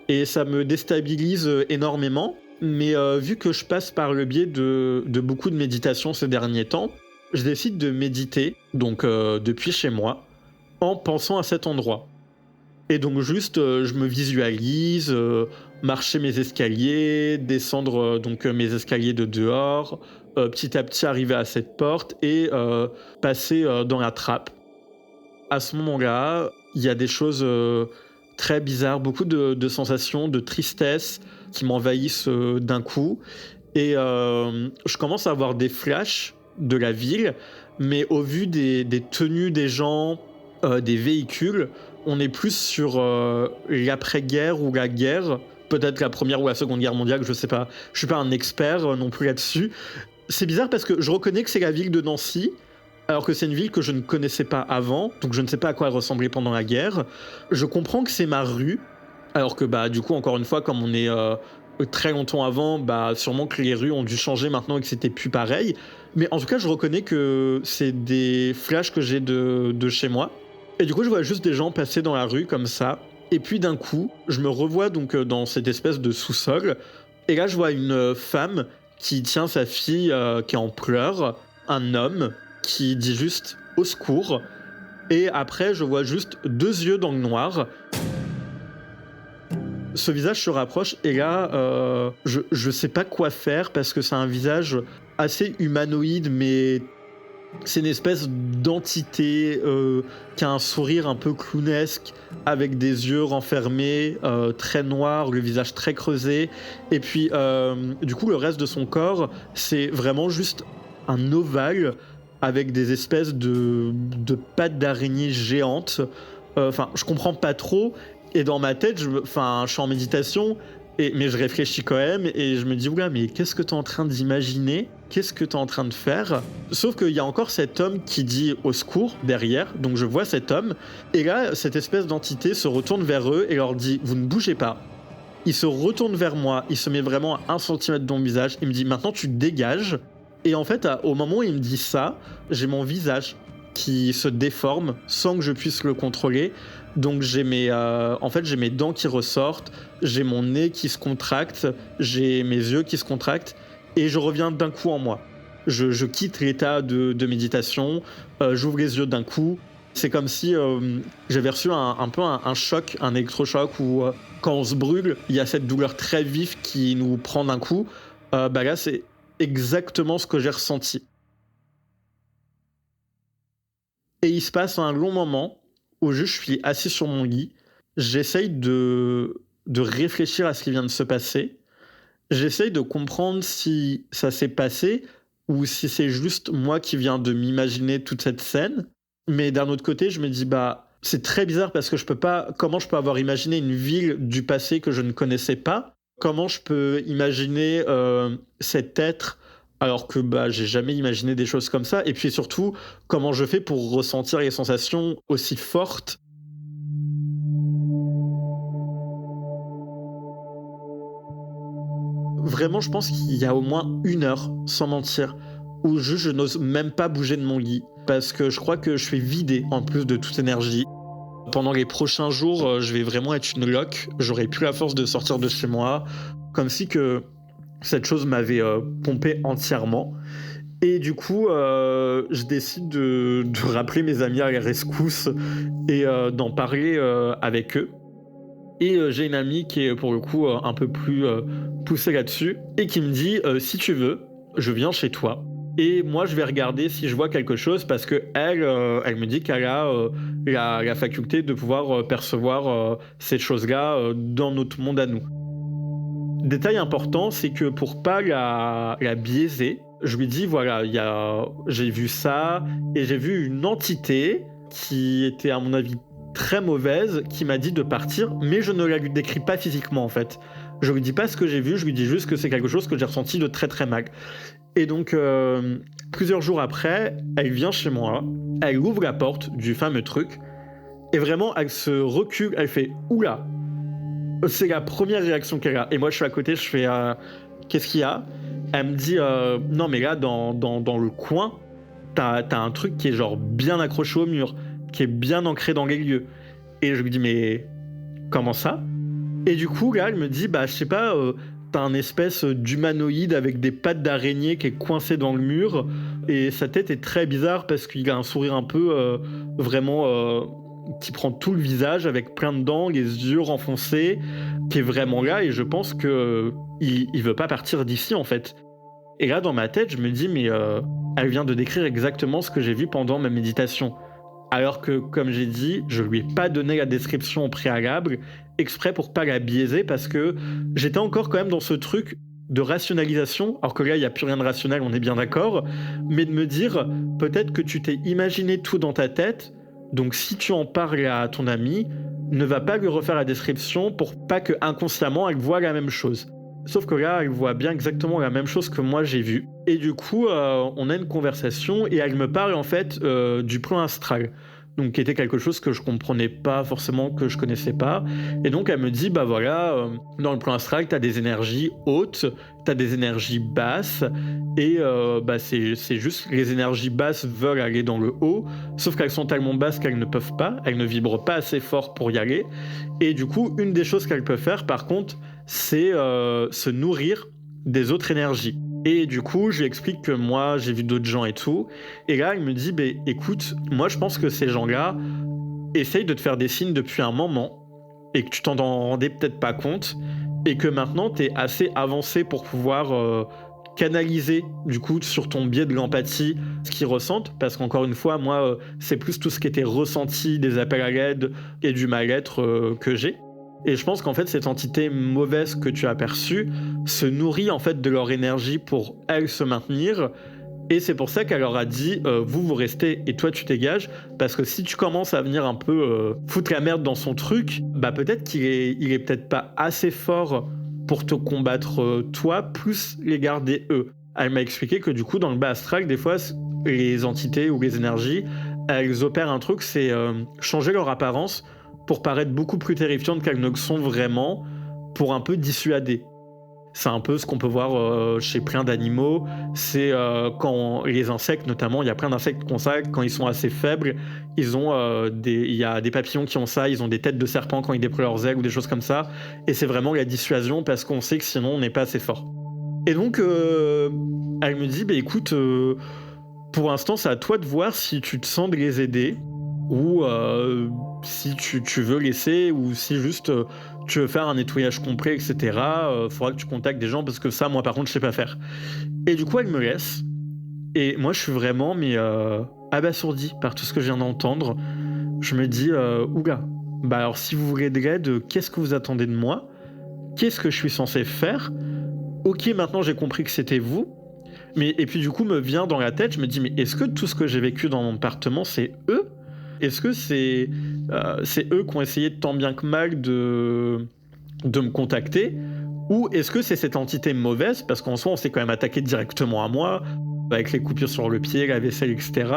Et ça me déstabilise énormément. Mais vu que je passe par le biais de beaucoup de méditation ces derniers temps, je décide de méditer, donc depuis chez moi, en pensant à cet endroit. Et donc juste, je me visualise, marcher mes escaliers, descendre mes escaliers de dehors, petit à petit arriver à cette porte et passer dans la trappe. À ce moment-là, il y a des choses très bizarres, beaucoup de sensations de tristesse qui m'envahissent d'un coup. Et je commence à avoir des flashs de la ville, mais au vu des tenues des gens, des véhicules, on est plus sur l'après-guerre ou la guerre, peut-être la première ou la seconde guerre mondiale, je sais pas. Je suis pas un expert non plus là-dessus. C'est bizarre parce que je reconnais que c'est la ville de Nancy, alors que c'est une ville que je ne connaissais pas avant, donc je ne sais pas à quoi elle ressemblait pendant la guerre. Je comprends que c'est ma rue, alors que bah du coup encore une fois comme on est très longtemps avant, bah sûrement que les rues ont dû changer maintenant et que c'était plus pareil. Mais en tout cas je reconnais que c'est des flashs que j'ai de chez moi. Et du coup je vois juste des gens passer dans la rue comme ça. Et puis d'un coup je me revois donc dans cette espèce de sous-sol. Et là je vois une femme qui tient sa fille qui est en pleurs, un homme qui dit juste au secours. Et après je vois juste deux yeux dans le noir. Ce visage se rapproche et là, je sais pas quoi faire parce que c'est un visage assez humanoïde, mais c'est une espèce d'entité qui a un sourire un peu clownesque avec des yeux renfermés, très noirs, le visage très creusé. Et puis, du coup, le reste de son corps, c'est vraiment juste un ovale avec des espèces de pattes d'araignée géantes. Enfin, je comprends pas trop. Et dans ma tête, je suis en méditation, mais je réfléchis quand même, et je me dis, oula, mais qu'est-ce que t'es en train d'imaginer ? Qu'est-ce que t'es en train de faire ? Sauf qu'il y a encore cet homme qui dit au secours derrière, donc je vois cet homme, et là, cette espèce d'entité se retourne vers eux et leur dit, vous ne bougez pas. Il se retourne vers moi, il se met vraiment à 1 centimètre de mon visage, il me dit, maintenant tu dégages. Et en fait, au moment où il me dit ça, j'ai mon visage qui se déforme sans que je puisse le contrôler. Donc j'ai mes dents qui ressortent, j'ai mon nez qui se contracte, j'ai mes yeux qui se contractent et je reviens d'un coup en moi. Je quitte l'état de méditation, j'ouvre les yeux d'un coup. C'est comme si j'avais reçu un choc, un électrochoc où quand on se brûle, il y a cette douleur très vive qui nous prend d'un coup. Là, c'est exactement ce que j'ai ressenti. Et il se passe un long moment où je suis assis sur mon lit, j'essaye de réfléchir à ce qui vient de se passer, j'essaye de comprendre si ça s'est passé ou si c'est juste moi qui viens de m'imaginer toute cette scène. Mais d'un autre côté, je me dis, c'est très bizarre parce que comment je peux avoir imaginé une ville du passé que je ne connaissais pas? Comment je peux imaginer cet être alors que j'ai jamais imaginé des choses comme ça? Et puis surtout, comment je fais pour ressentir les sensations aussi fortes? Vraiment, je pense qu'il y a au moins 1 heure, sans mentir, où juste je n'ose même pas bouger de mon lit parce que je crois que je suis vidé en plus de toute énergie. Pendant les prochains jours, je vais vraiment être une loque. J'aurai plus la force de sortir de chez moi, comme si que cette chose m'avait pompé entièrement. Et du coup, je décide de rappeler mes amis à la rescousse et d'en parler avec eux. Et j'ai une amie qui est pour le coup un peu plus poussée là-dessus et qui me dit si tu veux, je viens chez toi. Et moi, je vais regarder si je vois quelque chose parce que elle me dit qu'elle a la faculté de pouvoir percevoir ces choses-là dans notre monde à nous. Détail important, c'est que pour pas la biaiser, je lui dis voilà, j'ai vu ça et j'ai vu une entité qui était à mon avis très mauvaise, qui m'a dit de partir, mais je ne la lui décris pas physiquement en fait. Je lui dis pas ce que j'ai vu, je lui dis juste que c'est quelque chose que j'ai ressenti de très très mal. Et donc plusieurs jours après, elle vient chez moi, elle ouvre la porte du fameux truc, et vraiment elle se recule, elle fait oula. C'est la première réaction qu'elle a. Et moi je suis à côté, je fais qu'est-ce qu'il y a? Elle me dit non mais là dans le coin, t'as un truc qui est genre bien accroché au mur, qui est bien ancré dans les lieux. Et je lui dis mais comment ça? Et du coup là elle me dit je sais pas, t'as un espèce d'humanoïde avec des pattes d'araignée qui est coincé dans le mur et sa tête est très bizarre parce qu'il a un sourire un peu vraiment qui prend tout le visage avec plein de dents, les yeux renfoncés, qui est vraiment là et je pense que il veut pas partir d'ici en fait. Et là dans ma tête je me dis mais elle vient de décrire exactement ce que j'ai vu pendant ma méditation. Alors que, comme j'ai dit, je lui ai pas donné la description au préalable, exprès pour pas la biaiser, parce que j'étais encore quand même dans ce truc de rationalisation, alors que là, il n'y a plus rien de rationnel, on est bien d'accord, mais de me dire, peut-être que tu t'es imaginé tout dans ta tête, donc si tu en parles à ton ami, ne va pas lui refaire la description pour pas que inconsciemment elle voit la même chose. Sauf que là, elle voit bien exactement la même chose que moi j'ai vu. Et du coup, on a une conversation et elle me parle en fait du plan astral. Donc qui était quelque chose que je comprenais pas forcément, que je connaissais pas. Et donc elle me dit, voilà, dans le plan astral, t'as des énergies hautes, t'as des énergies basses, et c'est juste les énergies basses veulent aller dans le haut, sauf qu'elles sont tellement basses qu'elles ne peuvent pas, elles ne vibrent pas assez fort pour y aller. Et du coup, une des choses qu'elles peuvent faire, par contre, c'est se nourrir des autres énergies. Et du coup, je lui explique que moi, j'ai vu d'autres gens et tout. Et là, il me dit, écoute, moi, je pense que ces gens-là essayent de te faire des signes depuis un moment et que tu t'en rendais peut-être pas compte et que maintenant, tu es assez avancé pour pouvoir canaliser, du coup, sur ton biais de l'empathie, ce qu'ils ressentent. Parce qu'encore une fois, moi, c'est plus tout ce qui était ressenti, des appels à l'aide et du mal-être que j'ai. Et je pense qu'en fait, cette entité mauvaise que tu as perçue se nourrit en fait de leur énergie pour elle se maintenir. Et c'est pour ça qu'elle leur a dit vous restez et toi tu dégages. Parce que si tu commences à venir un peu foutre la merde dans son truc, peut-être qu'il est peut-être pas assez fort pour te combattre toi, plus les garder eux. Elle m'a expliqué que du coup, dans le bas astral, des fois, les entités ou les énergies, elles opèrent un truc, c'est changer leur apparence pour paraître beaucoup plus terrifiantes qu'elles ne le sont vraiment, pour un peu dissuader. C'est un peu ce qu'on peut voir chez plein d'animaux. C'est quand les insectes, notamment, il y a plein d'insectes qui ont ça, quand ils sont assez faibles, il y a des papillons qui ont ça, ils ont des têtes de serpent quand ils déploient leurs ailes ou des choses comme ça. Et c'est vraiment la dissuasion parce qu'on sait que sinon on n'est pas assez fort. Et donc, elle me dit, écoute, pour l'instant, c'est à toi de voir si tu te sens de les aider ou si tu veux laisser ou si juste tu veux faire un nettoyage complet, etc. Faudra que tu contactes des gens parce que ça, moi, par contre, je sais pas faire. Et du coup, elle me laisse. Et moi, je suis vraiment abasourdi par tout ce que je viens d'entendre. Je me dis, oula, alors si vous voulez de l'aide, qu'est-ce que vous attendez de moi? Qu'est-ce que je suis censé faire? Ok, maintenant j'ai compris que c'était vous. Mais et puis du coup me vient dans la tête, je me dis mais est-ce que tout ce que j'ai vécu dans mon appartement c'est eux? Est-ce que c'est eux qui ont essayé tant bien que mal de me contacter? Ou est-ce que c'est cette entité mauvaise? Parce qu'en soi on s'est quand même attaqué directement à moi, avec les coupures sur le pied, la vaisselle, etc.,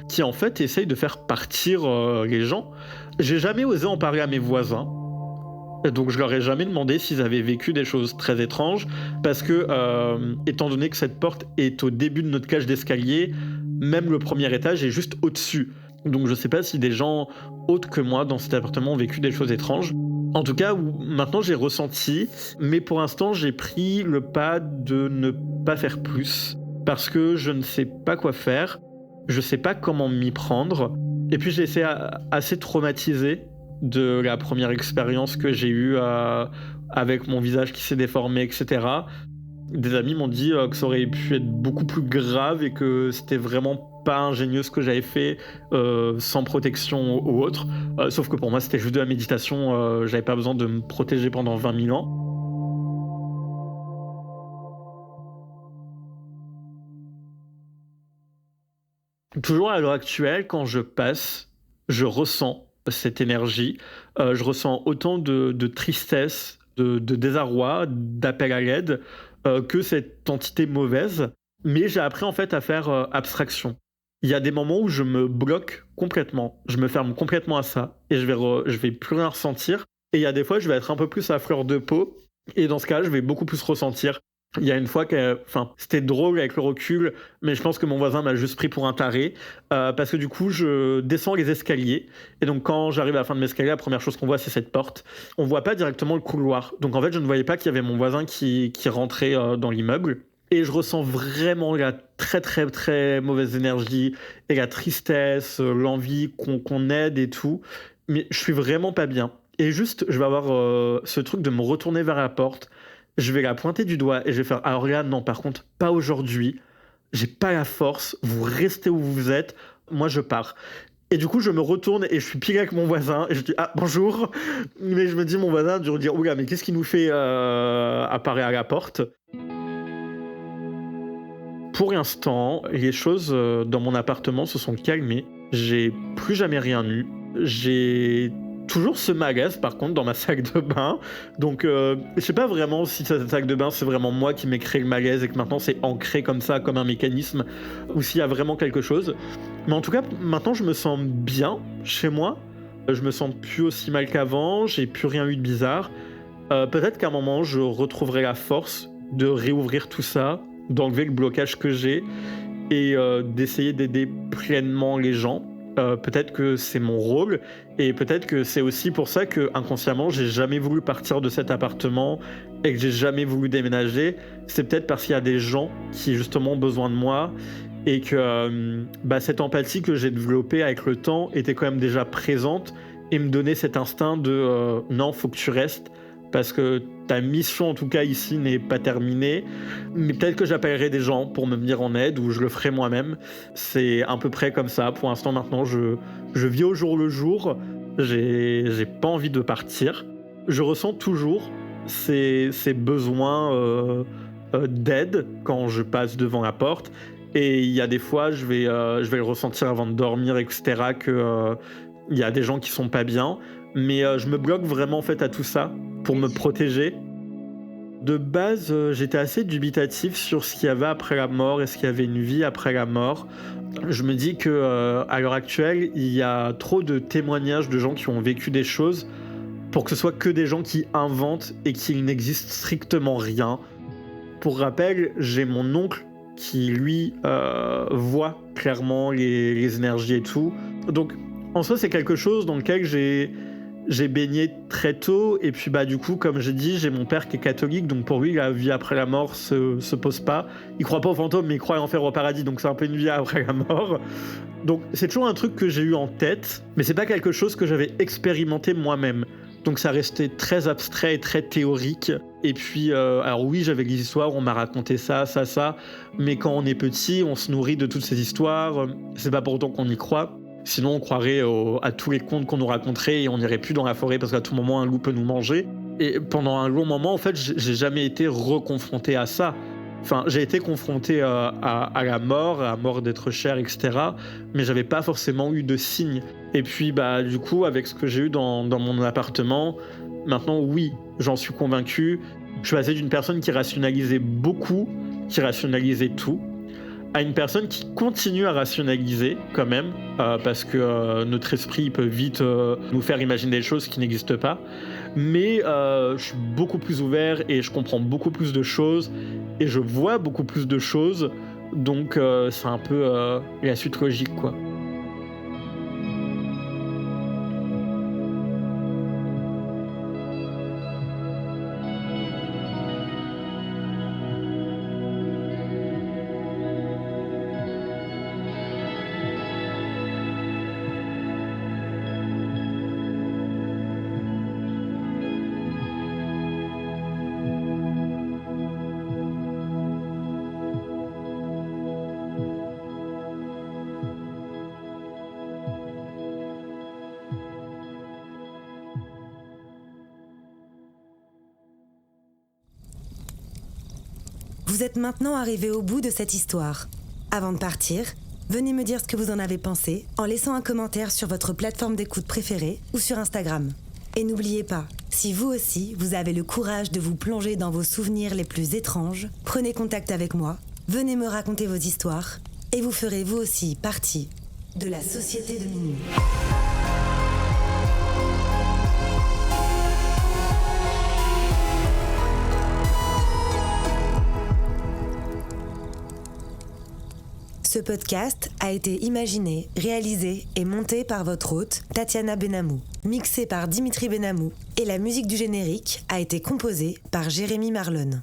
qui en fait essaye de faire partir les gens. J'ai jamais osé en parler à mes voisins. Donc je leur ai jamais demandé s'ils avaient vécu des choses très étranges parce que, étant donné que cette porte est au début de notre cage d'escalier, même le premier étage est juste au-dessus. Donc je sais pas si des gens autres que moi dans cet appartement ont vécu des choses étranges. En tout cas, maintenant j'ai ressenti, mais pour l'instant j'ai pris le pas de ne pas faire plus parce que je ne sais pas quoi faire, je sais pas comment m'y prendre et puis j'ai été assez traumatisé de la première expérience que j'ai eue avec mon visage qui s'est déformé, etc. Des amis m'ont dit que ça aurait pu être beaucoup plus grave et que c'était vraiment pas ingénieux ce que j'avais fait sans protection ou autre. Sauf que pour moi, c'était juste de la méditation. J'avais pas besoin de me protéger pendant 20 000 ans. Toujours à l'heure actuelle, quand je passe, je ressens cette énergie. Je ressens autant de tristesse, de désarroi, d'appel à l'aide, que cette entité mauvaise. Mais j'ai appris en fait à faire abstraction. Il y a des moments où je me bloque complètement, je me ferme complètement à ça et je vais plus rien ressentir. Et il y a des fois, je vais être un peu plus à fleur de peau et dans ce cas, je vais beaucoup plus ressentir. Il y a une fois c'était drôle avec le recul, mais je pense que mon voisin m'a juste pris pour un taré parce que du coup, je descends les escaliers et donc quand j'arrive à la fin de l'escalier, la première chose qu'on voit, c'est cette porte. On voit pas directement le couloir, donc en fait, je ne voyais pas qu'il y avait mon voisin qui rentrait dans l'immeuble. Et je ressens vraiment la très très très mauvaise énergie et la tristesse, l'envie qu'on aide et tout. Mais je suis vraiment pas bien. Et juste, je vais avoir ce truc de me retourner vers la porte. Je vais la pointer du doigt et je vais faire alors là, non, par contre, pas aujourd'hui. J'ai pas la force. Vous restez où vous êtes. Moi, je pars. Et du coup, je me retourne et je suis pile avec mon voisin. Et je dis ah, bonjour. Mais je me dis, mon voisin a dû dire oula, mais qu'est-ce qui nous fait apparaître à la porte? Pour l'instant, les choses dans mon appartement se sont calmées. J'ai plus jamais rien eu. J'ai toujours ce malaise par contre dans ma salle de bain. Donc je sais pas vraiment si cette salle de bain c'est vraiment moi qui m'ai créé le malaise et que maintenant c'est ancré comme ça, comme un mécanisme, ou s'il y a vraiment quelque chose. Mais en tout cas, maintenant je me sens bien chez moi. Je me sens plus aussi mal qu'avant, j'ai plus rien eu de bizarre. Peut-être qu'à un moment je retrouverai la force de réouvrir tout ça, d'enlever le blocage que j'ai et d'essayer d'aider pleinement les gens. Peut-être que c'est mon rôle et peut-être que c'est aussi pour ça que inconsciemment j'ai jamais voulu partir de cet appartement et que j'ai jamais voulu déménager. C'est peut-être parce qu'il y a des gens qui justement ont besoin de moi et que cette empathie que j'ai développée avec le temps était quand même déjà présente et me donnait cet instinct de non, faut que tu restes parce que ta mission en tout cas ici n'est pas terminée, mais peut-être que j'appellerai des gens pour me venir en aide ou je le ferai moi-même. C'est à peu près comme ça. Pour l'instant maintenant je vis au jour le jour, j'ai pas envie de partir. Je ressens toujours ces besoins d'aide quand je passe devant la porte et il y a des fois je vais le ressentir avant de dormir, etc., que il y a des gens qui sont pas bien, mais je me bloque vraiment en fait à tout ça pour me protéger. De base, j'étais assez dubitatif sur ce qu'il y avait après la mort. Est-ce qu'il y avait une vie après la mort? Je me dis que à l'heure actuelle, il y a trop de témoignages de gens qui ont vécu des choses pour que ce soit que des gens qui inventent et qu'il n'existe strictement rien. Pour rappel, j'ai mon oncle qui, lui, voit clairement les énergies et tout. Donc, en soi, c'est quelque chose dans lequel j'ai baigné très tôt et puis du coup comme j'ai dit j'ai mon père qui est catholique donc pour lui la vie après la mort se pose pas. Il croit pas aux fantômes mais il croit à l'enfer ou au paradis donc c'est un peu une vie après la mort. Donc c'est toujours un truc que j'ai eu en tête mais c'est pas quelque chose que j'avais expérimenté moi-même. Donc ça restait très abstrait et très théorique. Et puis alors oui j'avais des histoires, on m'a raconté ça, mais quand on est petit on se nourrit de toutes ces histoires, c'est pas pour autant qu'on y croit. Sinon, on croirait à tous les contes qu'on nous raconterait et on n'irait plus dans la forêt parce qu'à tout moment, un loup peut nous manger. Et pendant un long moment, en fait, j'ai jamais été reconfronté à ça. Enfin, j'ai été confronté à la mort d'être cher, etc. Mais j'avais pas forcément eu de signes. Et puis, du coup, avec ce que j'ai eu dans mon appartement, maintenant, oui, j'en suis convaincu. Je suis passé d'une personne qui rationalisait beaucoup, qui rationalisait tout, à une personne qui continue à rationaliser quand même, parce que notre esprit peut vite nous faire imaginer des choses qui n'existent pas. Mais je suis beaucoup plus ouvert et je comprends beaucoup plus de choses et je vois beaucoup plus de choses. Donc c'est un peu la suite logique, quoi. Vous êtes maintenant arrivé au bout de cette histoire. Avant de partir, venez me dire ce que vous en avez pensé en laissant un commentaire sur votre plateforme d'écoute préférée ou sur Instagram. Et n'oubliez pas, si vous aussi, vous avez le courage de vous plonger dans vos souvenirs les plus étranges, prenez contact avec moi, venez me raconter vos histoires et vous ferez vous aussi partie de la Société de Minuit. Ce podcast a été imaginé, réalisé et monté par votre hôte, Tatiana Benamou, mixé par Dimitri Benamou, et la musique du générique a été composée par Jérémy Marlon.